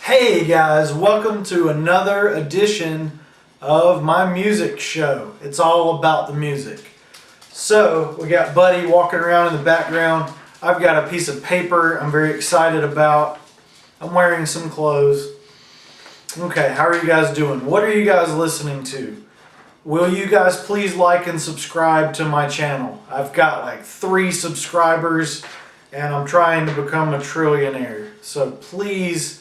Hey guys, welcome to another edition of my music show. It's all about the music. So, we got Buddy walking around in the background. I've got a piece of paper I'm very excited about. I'm wearing some clothes. Okay, how are you guys doing? What are you guys listening to? Will you guys please like and subscribe to my channel? I've got like 3 subscribers and I'm trying to become a trillionaire. So please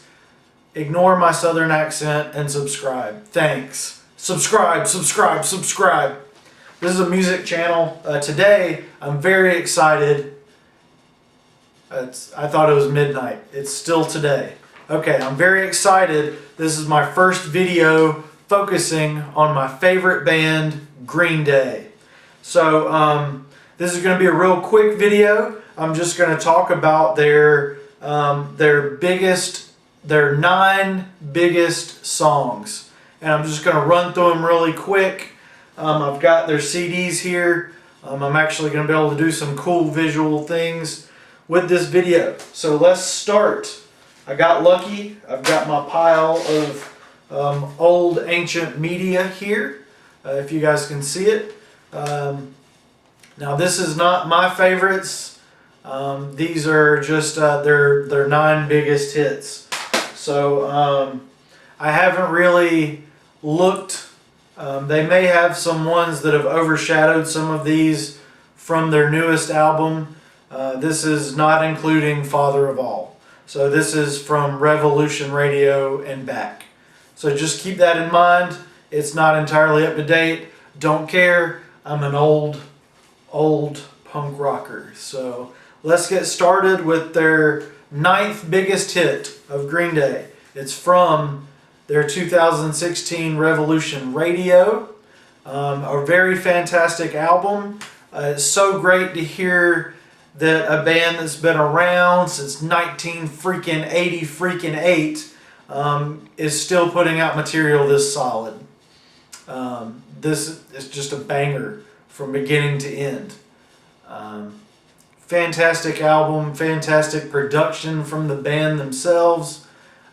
ignore my southern accent and subscribe. Thanks. Subscribe, subscribe, subscribe. This is a music channel. Today, I'm very excited. I thought it was midnight. It's still today. Okay, I'm very excited. This is my first video focusing on my favorite band, Green Day. So, this is going to be a real quick video. I'm just going to talk about their 9 biggest songs. And I'm just going to run through them really quick. I've got their CDs here. I'm actually going to be able to do some cool visual things with this video. So let's start. I got lucky. I've got my pile of old ancient media here, if you guys can see it. Now this is not my favorites. These are just their 9 biggest hits. So I haven't really looked. They may have some ones that have overshadowed some of these from their newest album. This is not including Father of All. So this is from Revolution Radio and back. So just keep that in mind. It's not entirely up to date. Don't care. I'm an old punk rocker. So let's get started with their 9th biggest hit of Green Day. It's from their 2016 Revolution Radio. A very fantastic album. It's so great to hear that a band that's been around since 1988 is still putting out material this solid. This is just a banger from beginning to end. Fantastic album, fantastic production from the band themselves.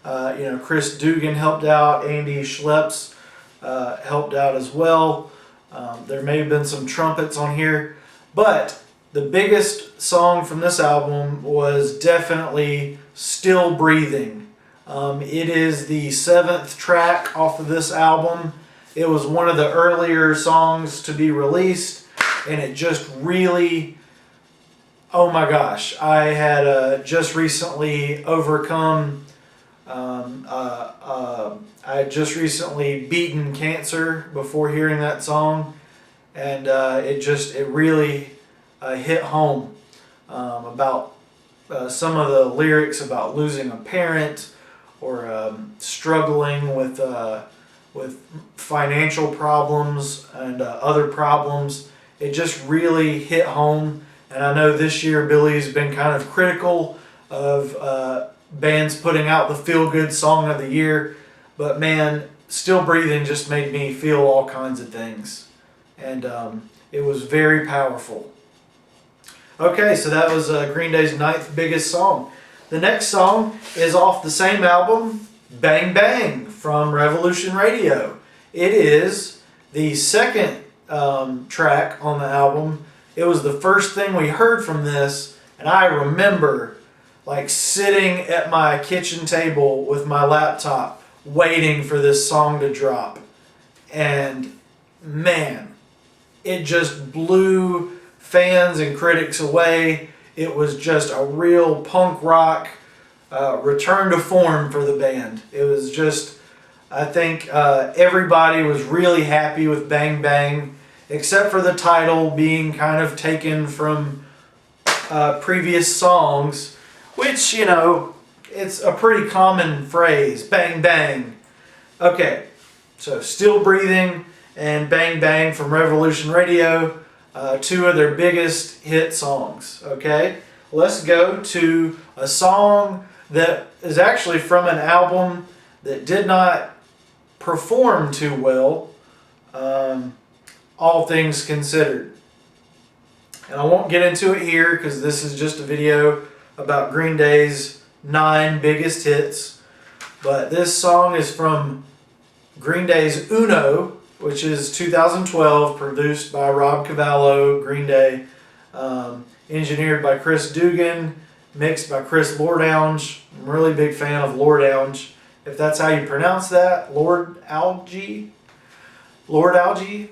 Chris Dugan helped out, Andy Schleps helped out as well. There may have been some trumpets on here, but the biggest song from this album was definitely Still Breathing. It is the 7th track off of this album. It was one of the earlier songs to be released, and it just really, oh my gosh, I had just recently overcome, I had just recently beaten cancer before hearing that song, and it really hit home about some of the lyrics about losing a parent or struggling with financial problems and other problems. It just really hit home. And I know this year Billy's been kind of critical of bands putting out the feel-good song of the year, but man, Still Breathing just made me feel all kinds of things. And it was very powerful. Okay, so that was Green Day's 9th biggest song. The next song is off the same album, Bang Bang, from Revolution Radio. It is the 2nd track on the album. It was the first thing we heard from this, and I remember like sitting at my kitchen table with my laptop waiting for this song to drop. And man, it just blew fans and critics away. It was just a real punk rock return to form for the band. It was just, I think everybody was really happy with Bang Bang, except for the title being kind of taken from previous songs, which, you know, it's a pretty common phrase, bang bang. Okay, so Still Breathing and Bang Bang from Revolution Radio, 2 of their biggest hit songs. Okay, let's go to a song that is actually from an album that did not perform too well, all things considered. And I won't get into it here because this is just a video about Green Day's 9 biggest hits. But this song is from Green Day's Uno, which is 2012, produced by Rob Cavallo, Green Day, engineered by Chris Dugan, mixed by Chris Lord-Alge. I'm a really big fan of Lord-Alge, if that's how you pronounce that. Lord-Alge? Lord-Alge?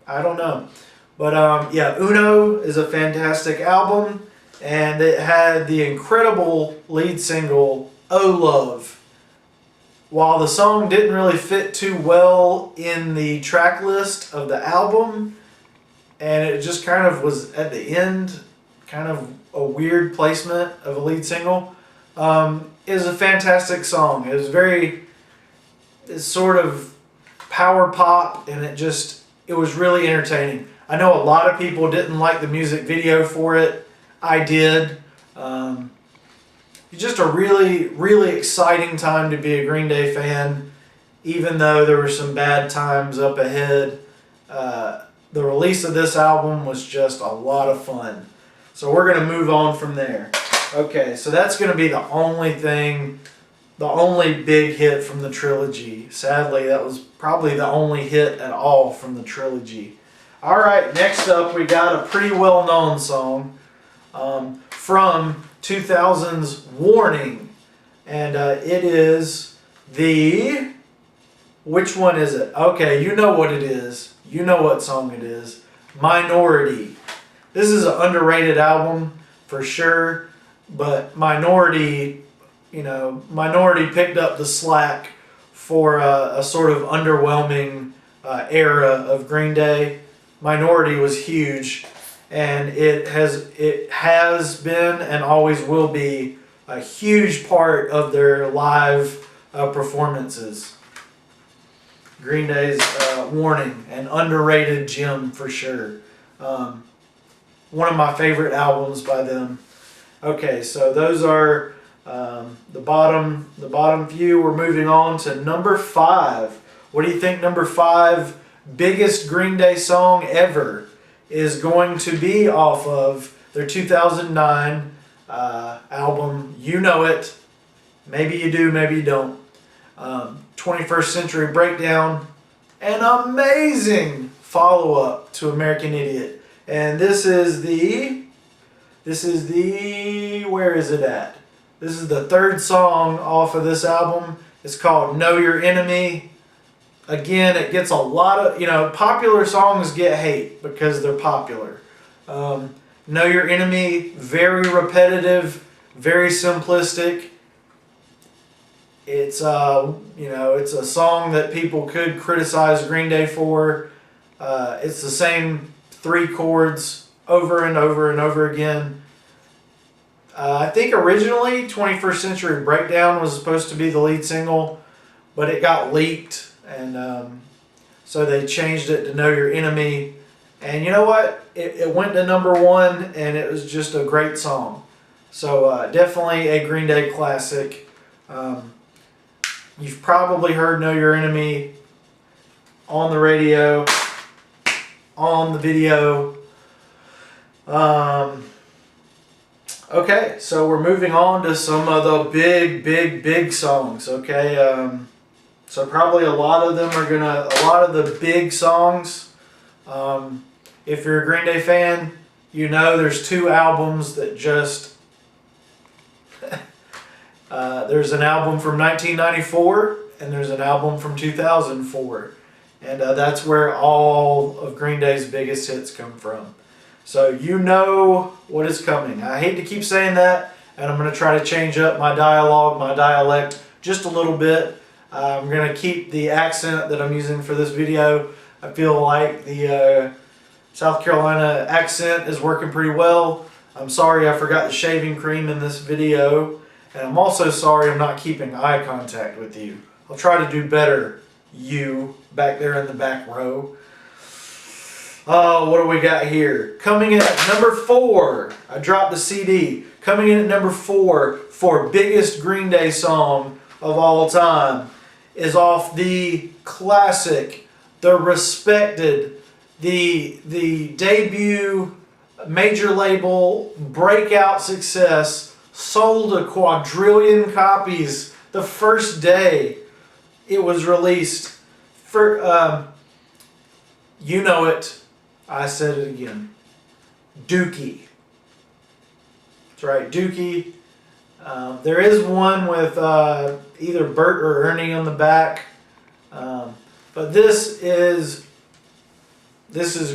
I don't know. But yeah, Uno is a fantastic album, and it had the incredible lead single, Oh Love. While the song didn't really fit too well in the track list of the album, and it just kind of was at the end, kind of a weird placement of a lead single, it was a fantastic song. It was it's sort of power pop, and it was really entertaining. I know a lot of people didn't like the music video for it. I did. It's just a really, really exciting time to be a Green Day fan, even though there were some bad times up ahead. The release of this album was just a lot of fun. So we're going to move on from there. Okay, so that's going to be the only big hit from the trilogy. Sadly, that was probably the only hit at all from the trilogy. All right, next up we got a pretty well-known song from 2000's Warning, and it is which one is it? Okay, you know what it is. You know what song it is. Minority. This is an underrated album for sure, but Minority picked up the slack for a sort of underwhelming era of Green Day. Minority was huge, and it has been and always will be a huge part of their live performances. Green Day's Warning, an underrated gem for sure. One of my favorite albums by them. Okay, so those are the bottom few. We're moving on to number 5. What do you think number 5 biggest Green Day song ever is going to be off of their 2009 album, You Know It. Maybe you do, maybe you don't. 21st Century Breakdown, an amazing follow-up to American Idiot. And this is the, where is it at? This is the third song off of this album. It's called Know Your Enemy. Again, it gets a lot of, popular songs get hate because they're popular. Know Your Enemy, very repetitive, very simplistic. It's it's a song that people could criticize Green Day for. It's the same 3 chords over and over and over again. I think originally 21st Century Breakdown was supposed to be the lead single, but it got leaked, and so they changed it to Know Your Enemy. And you know what? It went to number 1, and it was just a great song. So definitely a Green Day classic. You've probably heard Know Your Enemy on the radio, on the video. Okay, so we're moving on to some of the big songs, okay? So probably a lot of the big songs, if you're a Green Day fan, there's 2 albums that just, there's an album from 1994 and there's an album from 2004. And that's where all of Green Day's biggest hits come from. So you know what is coming. I hate to keep saying that, and I'm going to try to change up my dialect just a little bit. I'm going to keep the accent that I'm using for this video. I feel like the South Carolina accent is working pretty well. I'm sorry I forgot the shaving cream in this video, and I'm also sorry I'm not keeping eye contact with you. I'll try to do better, you back there in the back row. Oh, what do we got here? Coming in at number 4, I dropped the CD. Coming in at number 4 for biggest Green Day song of all time is off the classic, the respected, the debut major label breakout success, sold a quadrillion copies the first day it was released. For you know it, I said it again. Dookie. That's right, Dookie. There is one with either Bert or Ernie on the back, but this is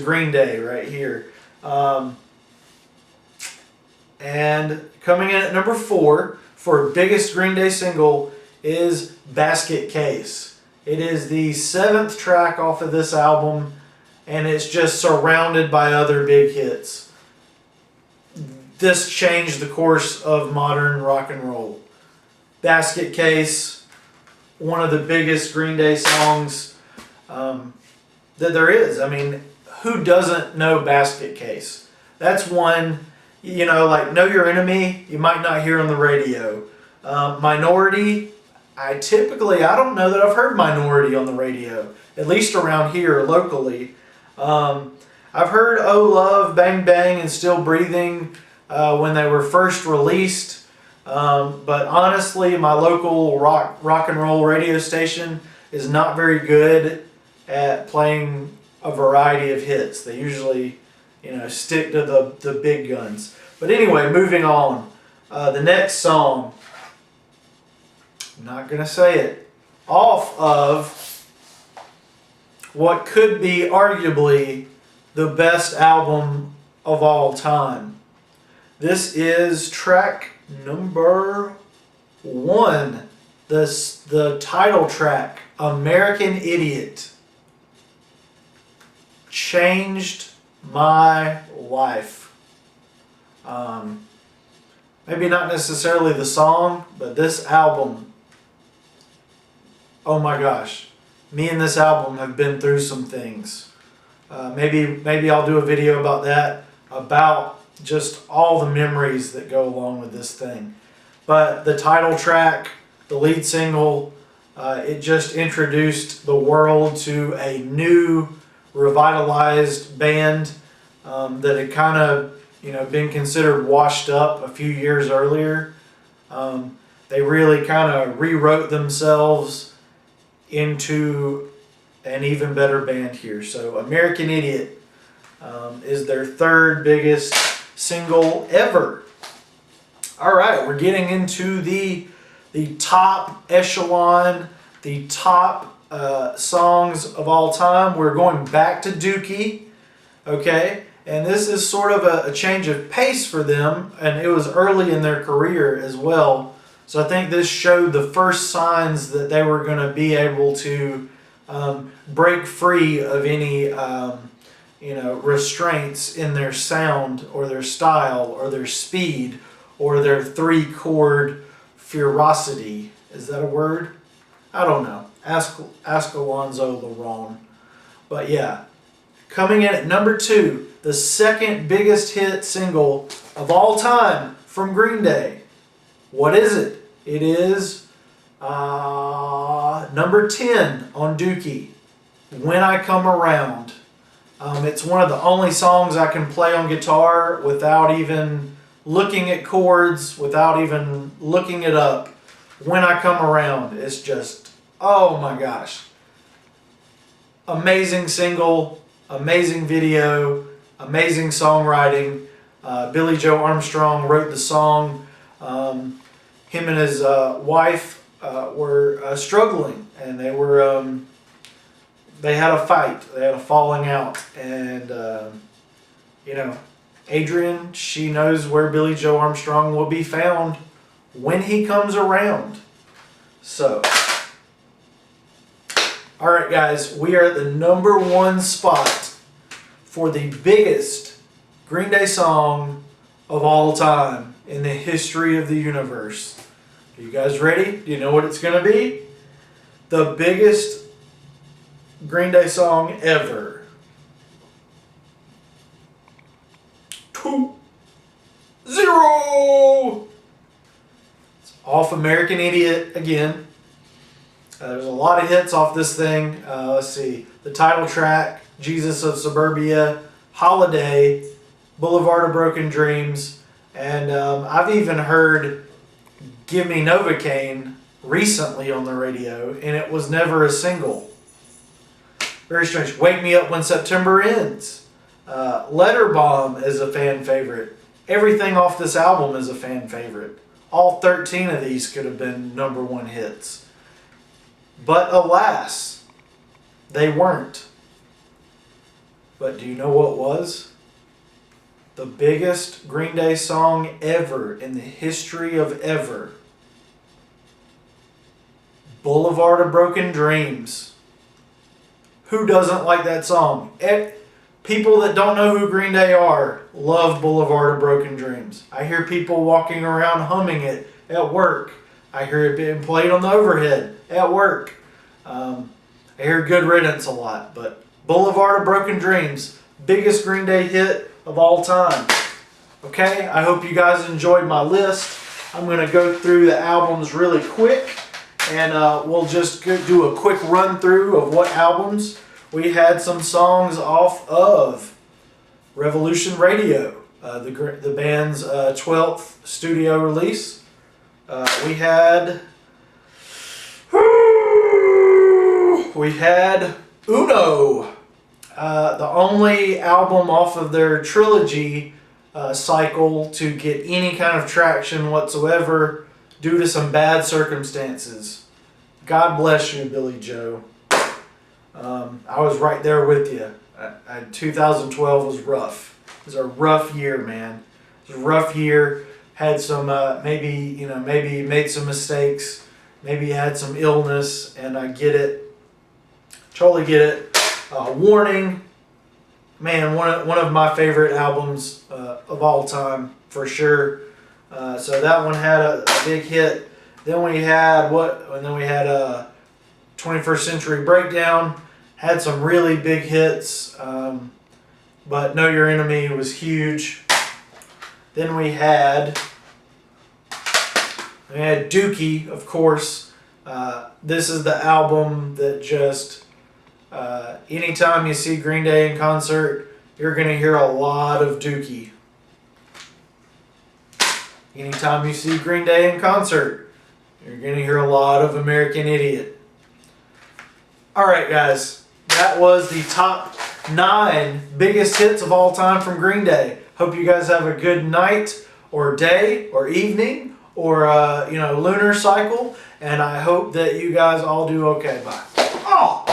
Green Day right here. And coming in at number 4 for biggest Green Day single is Basket Case. It is the 7th track off of this album, and it's just surrounded by other big hits. This changed the course of modern rock and roll. Basket Case, one of the biggest Green Day songs that there is. I mean, who doesn't know Basket Case? That's one, you know, like Know Your Enemy, you might not hear on the radio. Minority, I don't know that I've heard Minority on the radio, at least around here locally. I've heard Oh Love, Bang Bang, and Still Breathing when they were first released. But honestly, my local rock and roll radio station is not very good at playing a variety of hits. They usually, you know, stick to the big guns. But anyway, moving on. The next song, I'm not going to say it, off of what could be arguably the best album of all time. This is track number 1, the title track, American Idiot. Changed my life. Maybe not necessarily the song, but this album, oh my gosh, me and this album have been through some things. Maybe I'll do a video about that, about just all the memories that go along with this thing. But the title track, the lead single, it just introduced the world to a new, revitalized band that had kind of, you know, been considered washed up a few years earlier. They really kind of rewrote themselves into an even better band here. So American Idiot is their 3rd biggest single ever. All right, we're getting into the top echelon, the top songs of all time. We're going back to Dookie, okay? And this is sort of a change of pace for them, and it was early in their career as well. So I think this showed the first signs that they were going to be able to break free of any restraints in their sound or their style or their speed or their 3-chord ferocity. Is that a word? I don't know. Ask Alonzo LaRon. But yeah, coming in at number 2, the 2nd biggest hit single of all time from Green Day. What is it? It is number 10 on Dookie, When I Come Around. It's one of the only songs I can play on guitar without even looking at chords, without even looking it up. When I Come Around, it's just, oh my gosh. Amazing single, amazing video, amazing songwriting. Billy Joe Armstrong wrote the song. Him and his wife were struggling, and they had a fight. They had a falling out, and Adrian, she knows where Billy Joe Armstrong will be found when he comes around. So, all right, guys, we are at the number 1 spot for the biggest Green Day song of all time in the history of the universe. Are you guys ready? Do you know what it's going to be? The biggest Green Day song ever. 2-0. It's off American Idiot again. There's a lot of hits off this thing. Let's see. The title track, Jesus of Suburbia, Holiday, Boulevard of Broken Dreams, and I've even heard Give Me Novocaine recently on the radio, and it was never a single. Very strange. Wake Me Up When September Ends. Letter Bomb is a fan favorite. Everything off this album is a fan favorite. All 13 of these could have been #1 hits. But alas, they weren't. But do you know what was? The biggest Green Day song ever in the history of ever. Boulevard of Broken Dreams. Who doesn't like that song? People that don't know who Green Day are love Boulevard of Broken Dreams. I hear people walking around humming it at work. I hear it being played on the overhead at work. I hear Good Riddance a lot, but Boulevard of Broken Dreams, biggest Green Day hit of all time. Okay, I hope you guys enjoyed my list. I'm going to go through the albums really quick, and we'll just do a quick run through of what albums. We had some songs off of Revolution Radio, the band's 12th studio release. We had Uno, the only album off of their trilogy cycle to get any kind of traction whatsoever due to some bad circumstances. God bless you, Billy Joe. I was right there with you. 2012 was rough. It was a rough year, man. It was a rough year. Had some maybe made some mistakes. Maybe had some illness, and I get it. Totally get it. Warning, man, one of my favorite albums of all time for sure. So that one had a big hit. Then we had 21st Century Breakdown. Had some really big hits, but Know Your Enemy was huge. Then we had Dookie, of course. This is the album that just, anytime you see Green Day in concert, you're going to hear a lot of Dookie. Anytime you see Green Day in concert, you're going to hear a lot of American Idiot. Alright guys, that was the top 9 biggest hits of all time from Green Day. Hope you guys have a good night or day or evening or lunar cycle, and I hope that you guys all do okay. Bye. Oh!